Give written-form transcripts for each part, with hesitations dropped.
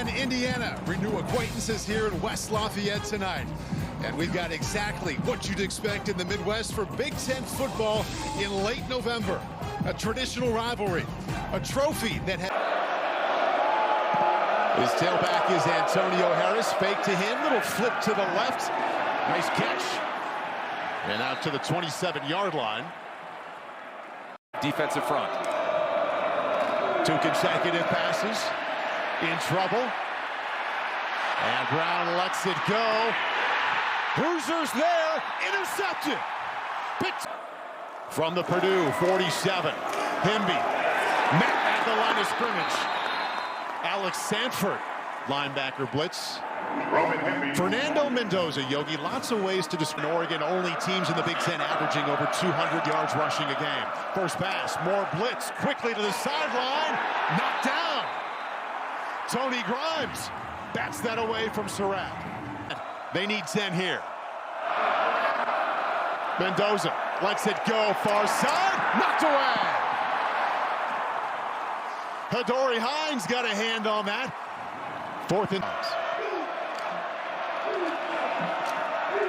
and Indiana renew acquaintances here in West Lafayette tonight. And we've got exactly what you'd expect in the Midwest for Big Ten football in late November. A traditional rivalry, a trophy that has... His tailback is Antonio Harris. Fake to him, little flip to the left. Nice catch. And out to the 27-yard line. Defensive front. 2 consecutive passes. In trouble. And Brown lets it go. Hoosiers there. Intercepted. Picked from the Purdue 47. Himby. Met at the line of scrimmage. Alex Sanford. Linebacker blitz. Fernando Mendoza, Yogi, lots of ways to describe Oregon. Only teams in the Big Ten averaging over 200 yards rushing a game. First pass, more blitz, quickly to the sideline, knocked down. Tony Grimes bats that away from Surratt. They need 10 here. Mendoza lets it go, far side, knocked away. Hadori Hines got a hand on that. 4th and...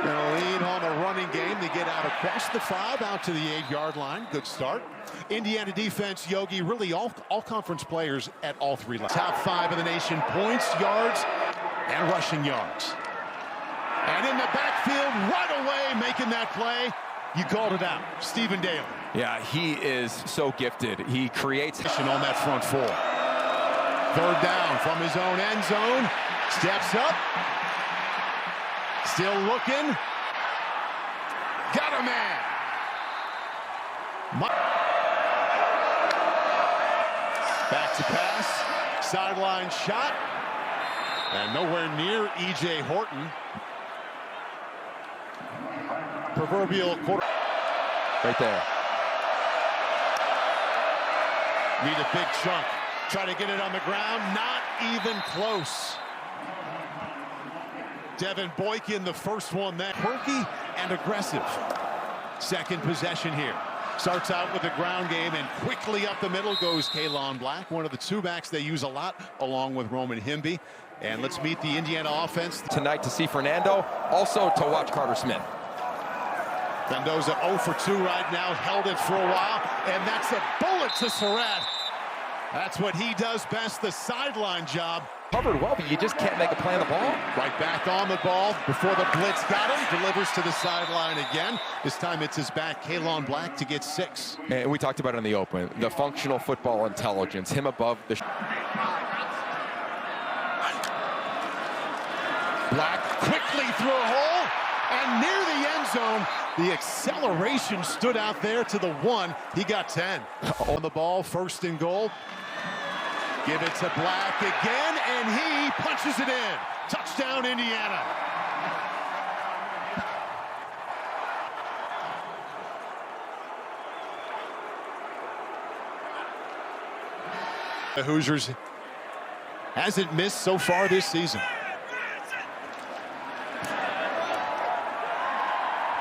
Gonna lean on the running game. They get out across the 5, out to the 8-yard line. Good start. Indiana defense, Yogi, really all conference players at all 3 levels. Top 5 of the nation, points, yards, and rushing yards. And in the backfield, right away, making that play. You called it out. Stephen Daly. Yeah, he is so gifted. He creates on that front 4. 3rd down from his own end zone. Steps up. Still looking. Got a man. Back to pass. Sideline shot. And nowhere near E.J. Horton. Proverbial quarter. Right there. Need a big chunk. Try to get it on the ground. Not even close. Devin Boykin, the first one there. Quirky and aggressive. Second possession here. Starts out with the ground game, and quickly up the middle goes Kalon Black, one of the 2 backs they use a lot, along with Roman Himby. And let's meet the Indiana offense. Tonight to see Fernando, also to watch Carter Smith. Mendoza 0 for 2 right now, held it for a while, and that's a bullet to Surratt. That's what he does best, the sideline job. Covered well, but you just can't make a play on the ball. Right back on the ball before the blitz got him. Delivers to the sideline again. This time it's his back, Kalon Black, to get 6. And we talked about it in the open. The functional football intelligence, him above the... Black quickly through a hole, and near the end zone, the acceleration stood out there to the 1. He got 10. On the ball, 1st and goal. Give it to Black again, and he punches it in. Touchdown, Indiana. The Hoosiers hasn't missed so far this season.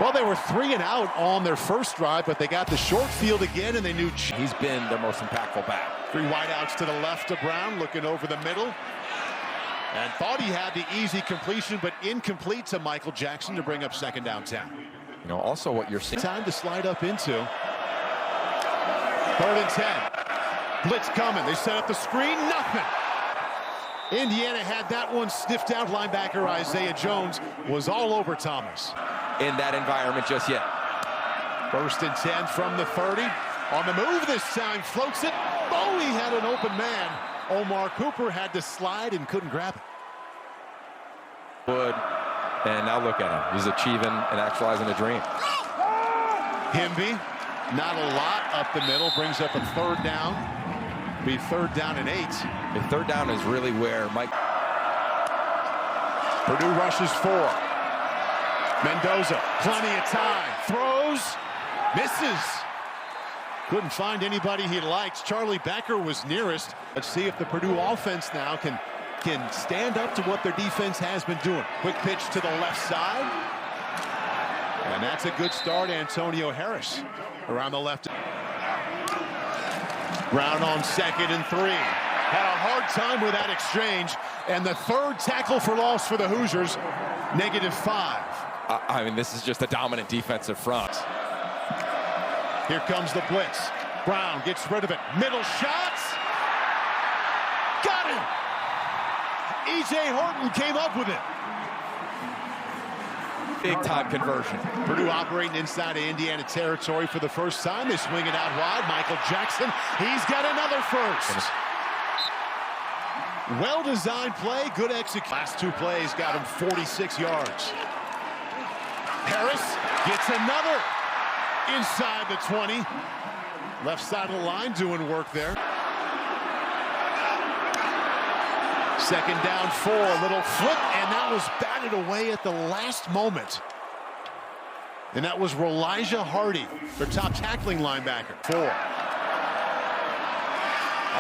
Well, they were 3 and out on their first drive, but they got the short field again, and they knew he's been their most impactful back. 3 wideouts to the left of Brown, looking over the middle. And thought he had the easy completion, but incomplete to Michael Jackson to bring up 2nd down 10. You know, also what you're seeing. Time to slide up into. 3rd and 10. Blitz coming. They set up the screen. Nothing. Indiana had that one sniffed out. Linebacker Isaiah Jones was all over Thomas. In that environment just yet. 1st and 10 from the 30. On the move this time, floats it. Bowie had an open man. Omar Cooper had to slide and couldn't grab it. Wood, and now look at him. He's achieving and actualizing a dream. Himby, not a lot up the middle, brings up a 3rd down. Be 3rd down and 8. The 3rd down is really where Mike. Purdue rushes 4. Mendoza, plenty of time, throws, misses. Couldn't find anybody he likes. Charlie Becker was nearest. Let's see if the Purdue offense now can stand up to what their defense has been doing. Quick pitch to the left side. And that's a good start. Antonio Harris around the left. Brown on 2nd and 3. Had a hard time with that exchange. And the third tackle for loss for the Hoosiers, -5. I mean, this is just a dominant defensive front. Here comes the blitz. Brown gets rid of it. Middle shots. Got him. E.J. Horton came up with it. Big-time conversion. Purdue operating inside of Indiana territory for the first time. They swing it out wide. Michael Jackson, he's got another first. Well-designed play, good execution. Last two plays got him 46 yards. Harris gets another inside the 20. Left side of the line doing work there. Second down 4, a little flip, and that was batted away at the last moment. And that was Relive Hardy, their top tackling linebacker. 4.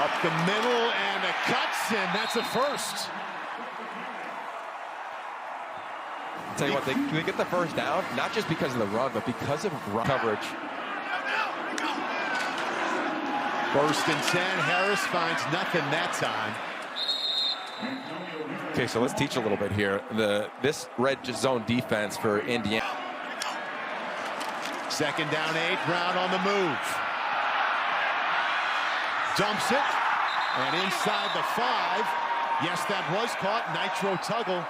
Up the middle, and it cuts, and that's a first. Tell you what, they get the first down, not just because of the run, but because of run coverage. First and 10, Harris finds nothing that time. Okay, so let's teach a little bit here. This red zone defense for Indiana. Second down 8, Brown on the move. Dumps it, and inside the 5. Yes, that was caught. Nitro Tuggle.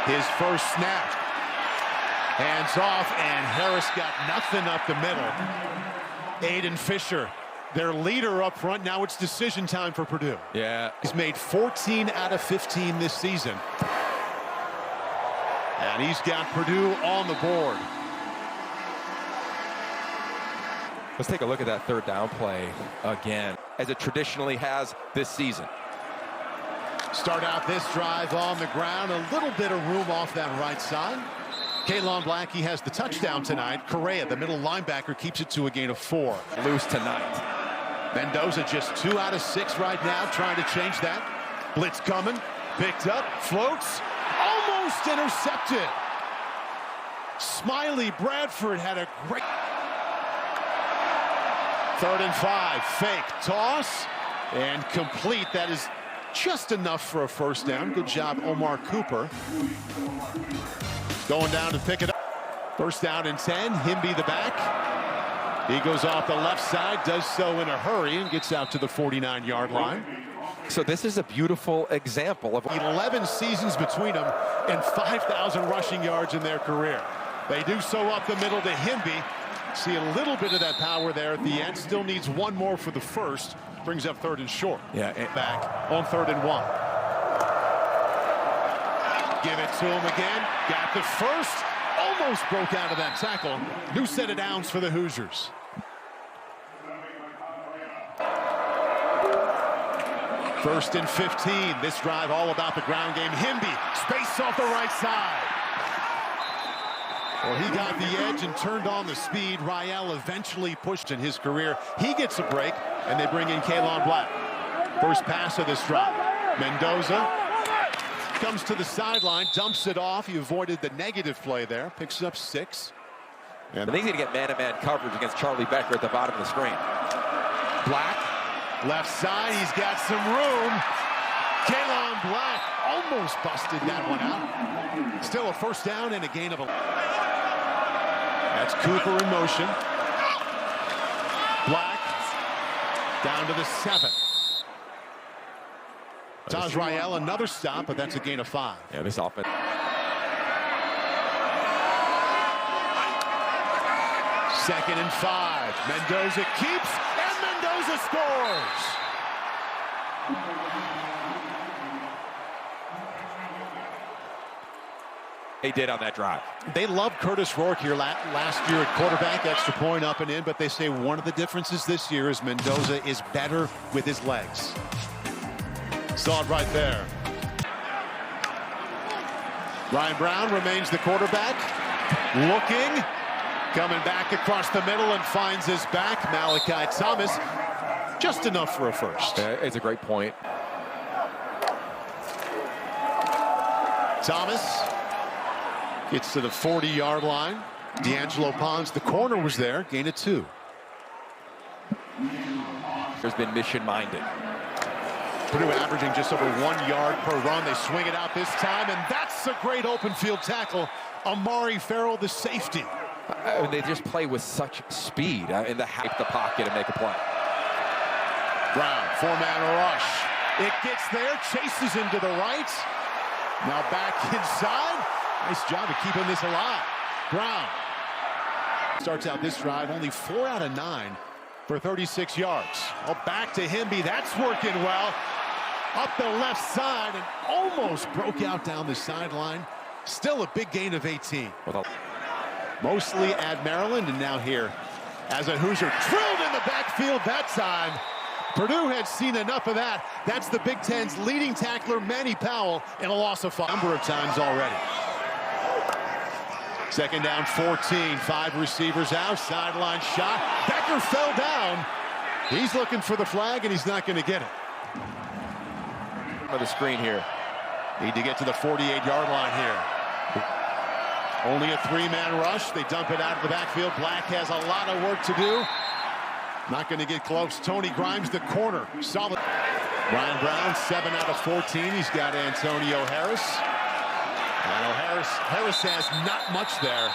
His first snap. Hands off, and Harris got nothing up the middle. Aiden Fisher, their leader up front. Now it's decision time for Purdue. Yeah. He's made 14 out of 15 this season. And he's got Purdue on the board. Let's take a look at that third down play again, as it traditionally has this season. Start out this drive on the ground. A little bit of room off that right side. Kalon Blackie has the touchdown tonight. Correa, the middle linebacker, keeps it to a gain of 4. Loose tonight. Mendoza just 2 out of 6 right now, trying to change that. Blitz coming, picked up, floats, almost intercepted. Smiley Bradford had a great... 3rd and 5, fake toss, and complete. That is just enough for a first down. Good job, Omar Cooper. Going down to pick it up. First down and 10, Himby the back. He goes off the left side, does so in a hurry, and gets out to the 49-yard line. So this is a beautiful example of 11 seasons between them and 5,000 rushing yards in their career. They do so up the middle to Himby. See a little bit of that power there at the end. Still needs one more for the first. Brings up 3rd and short. Yeah, back on 3rd and 1. Give it to him again. Got the first. Almost broke out of that tackle. New set of downs for the Hoosiers. First and 15. This drive all about the ground game. Himby, space off the right side. Well, he got the edge and turned on the speed. Rael eventually pushed in his career. He gets a break, and they bring in Kalon Black. First pass of this drive. Mendoza comes to the sideline, dumps it off. He avoided the negative play there. Picks up 6. And he's going to get man-to-man coverage against Charlie Becker at the bottom of the screen. Black, left side. He's got some room. Kalon Black almost busted that one out. Still a first down and a gain of 11. That's Cooper in motion. Black down to the 7. Taj Rael, another stop, but that's a gain of 5. Yeah, this offense. Second and 5. Mendoza keeps, and Mendoza scores. They did on that drive. They loved Curtis Rourke here last year at quarterback, extra point up and in, but they say one of the differences this year is Mendoza is better with his legs. Saw it right there. Ryan Brown remains the quarterback. Looking, coming back across the middle and finds his back. Malachi Thomas, just enough for a first. Yeah, it's a great point. Thomas gets to the 40-yard line. D'Angelo Pons, the corner was there, gain of 2. There's been mission-minded. Purdue averaging just over 1 yard per run. They swing it out this time, and that's a great open field tackle. Amari Farrell, the safety. They just play with such speed in the pocket and make a play. Brown, four-man rush. It gets there, chases him to the right. Now back inside. Nice job of keeping this alive. Brown starts out this drive, only 4 out of 9 for 36 yards. Oh, back to Himby. That's working well. Up the left side and almost broke out down the sideline. Still a big gain of 18. Mostly at Maryland and now here as a Hoosier. Drilled in the backfield that time. Purdue had seen enough of that. That's the Big Ten's leading tackler, Manny Powell, in a loss of 5 number of times already. Second down, 14. 5 receivers out. Sideline shot. Becker fell down. He's looking for the flag, and he's not going to get it. For the screen here. Need to get to the 48-yard line here. Only a 3-man rush. They dump it out of the backfield. Black has a lot of work to do. Not going to get close. Tony Grimes, the corner. Solid. Ryan Brown, 7 out of 14. He's got Antonio Harris. And Harris has not much there.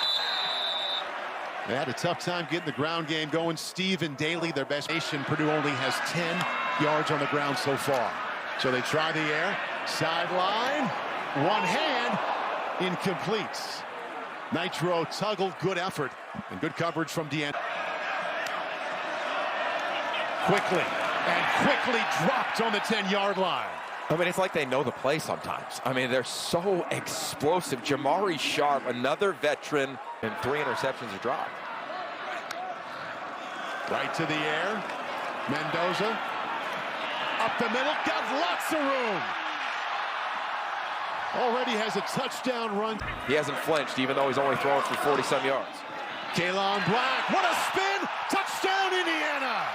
They had a tough time getting the ground game going. Steve and Daly, their best nation. Purdue only has 10 yards on the ground so far. So they try the air. Sideline. One hand. Incomplete. Nitro Tuggle, good effort. And good coverage from Deanna. Quickly dropped on the 10-yard line. I mean, it's like they know the play sometimes. I mean, they're so explosive. Jamari Sharp, another veteran, and 3 interceptions are dropped. Right to the air. Mendoza. Up the middle, got lots of room. Already has a touchdown run. He hasn't flinched, even though he's only throwing for 40-some yards. Kalon Black, what a spin! Touchdown, Indiana!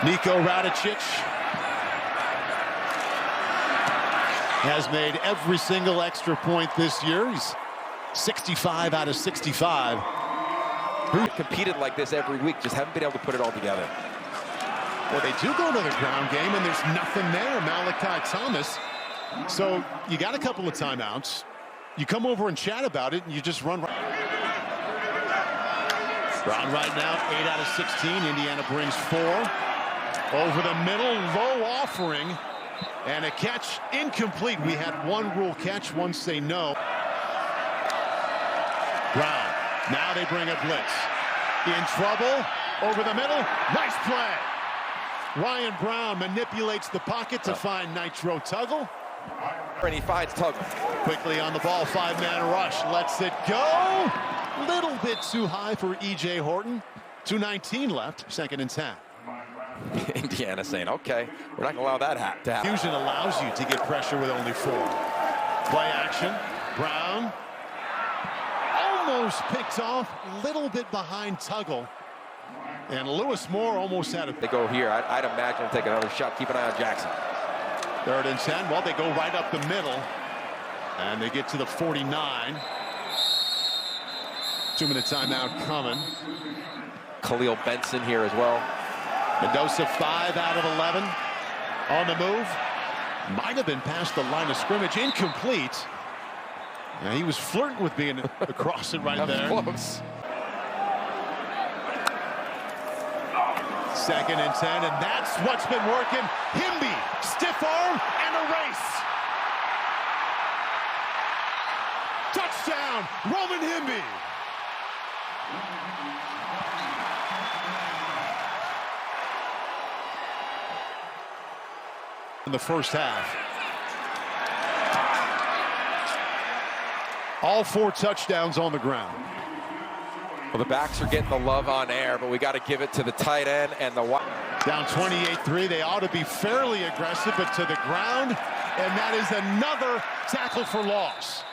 Nico Radicic has made every single extra point this year. He's 65 out of 65. Who competed like this every week, just haven't been able to put it all together. Well, they do go to the ground game, and there's nothing there. Malachi Thomas. So you got a couple of timeouts. You come over and chat about it, and you just run right. Brown right now, 8 out of 16. Indiana brings 4. Over the middle, low offering. And a catch incomplete. We had one rule catch, one say no. Brown. Now they bring a blitz. In trouble. Over the middle. Nice play. Ryan Brown manipulates the pocket to find Nitro Tuggle. And he finds Tuggle. Quickly on the ball, 5-man rush. Lets it go. Little bit too high for E.J. Horton. 2:19 left. 2nd and 10. Indiana saying, okay, we're not going to allow that to happen. Fusion allows you to get pressure with only 4. Play action. Brown. Almost picked off. Little bit behind Tuggle. And Lewis Moore almost had it. They go here. I'd imagine take another shot. Keep an eye on Jackson. 3rd and 10. Well, they go right up the middle. And they get to the 49. 2-minute timeout coming. Khalil Benson here as well. Mendoza 5 out of 11. On the move. Might have been past the line of scrimmage. Incomplete. Yeah, he was flirting with being across it right there. Close. 2nd and 10, and that's what's been working. Himby, stiff arm, and a race. Touchdown, Roman Himby. In the first half. All 4 touchdowns on the ground. Well, the backs are getting the love on air, but we got to give it to the tight end and the wide. Down 28-3. They ought to be fairly aggressive, but to the ground. And that is another tackle for loss.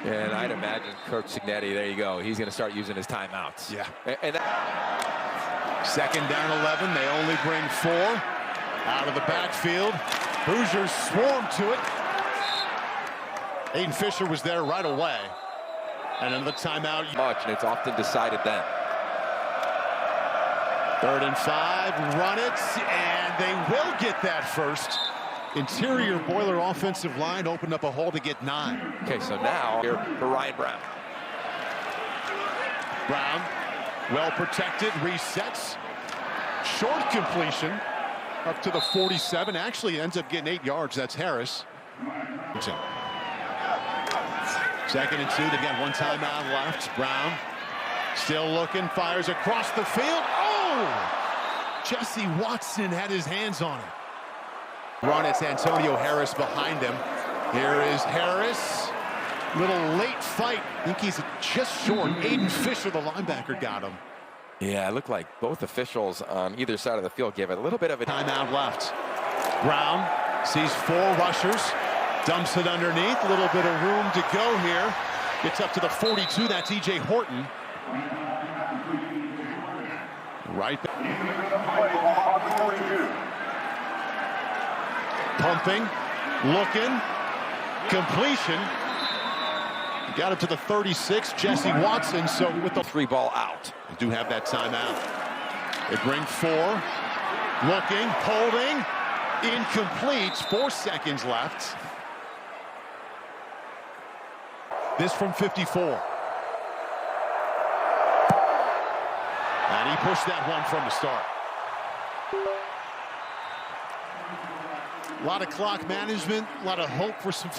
And I'd imagine Coach Signetti, there you go. He's going to start using his timeouts. Yeah. And that... 2nd down 11. They only bring 4 out of the backfield. Hoosiers swarm to it. Aiden Fisher was there right away. And another timeout. Much, and it's often decided then. 3rd and 5, run it, and they will get that first. Interior Boiler offensive line opened up a hole to get 9. Okay, so now here for Ryan Brown. Brown, well protected, resets. Short completion up to the 47. Actually ends up getting 8 yards. That's Harris. 2nd and 2. They've got 1 timeout left. Brown still looking, fires across the field. Oh! Jesse Watson had his hands on it. Run, it's Antonio Harris behind him. Here is Harris. Little late fight. I think he's just short. Aiden Fisher, the linebacker, got him. Yeah, it looked like both officials on either side of the field gave it a little bit of a timeout left. Brown sees 4 rushers. Dumps it underneath. A little bit of room to go here. Gets up to the 42. That's E.J. Horton. Right back. Pumping. Looking. Completion. Got it to the 36. Jesse Watson. So with the 3 ball out. They do have that timeout. They bring 4. Looking. Holding. Incomplete. 4 seconds left. This from 54. And he pushed that one from the start. A lot of clock management, a lot of hope for some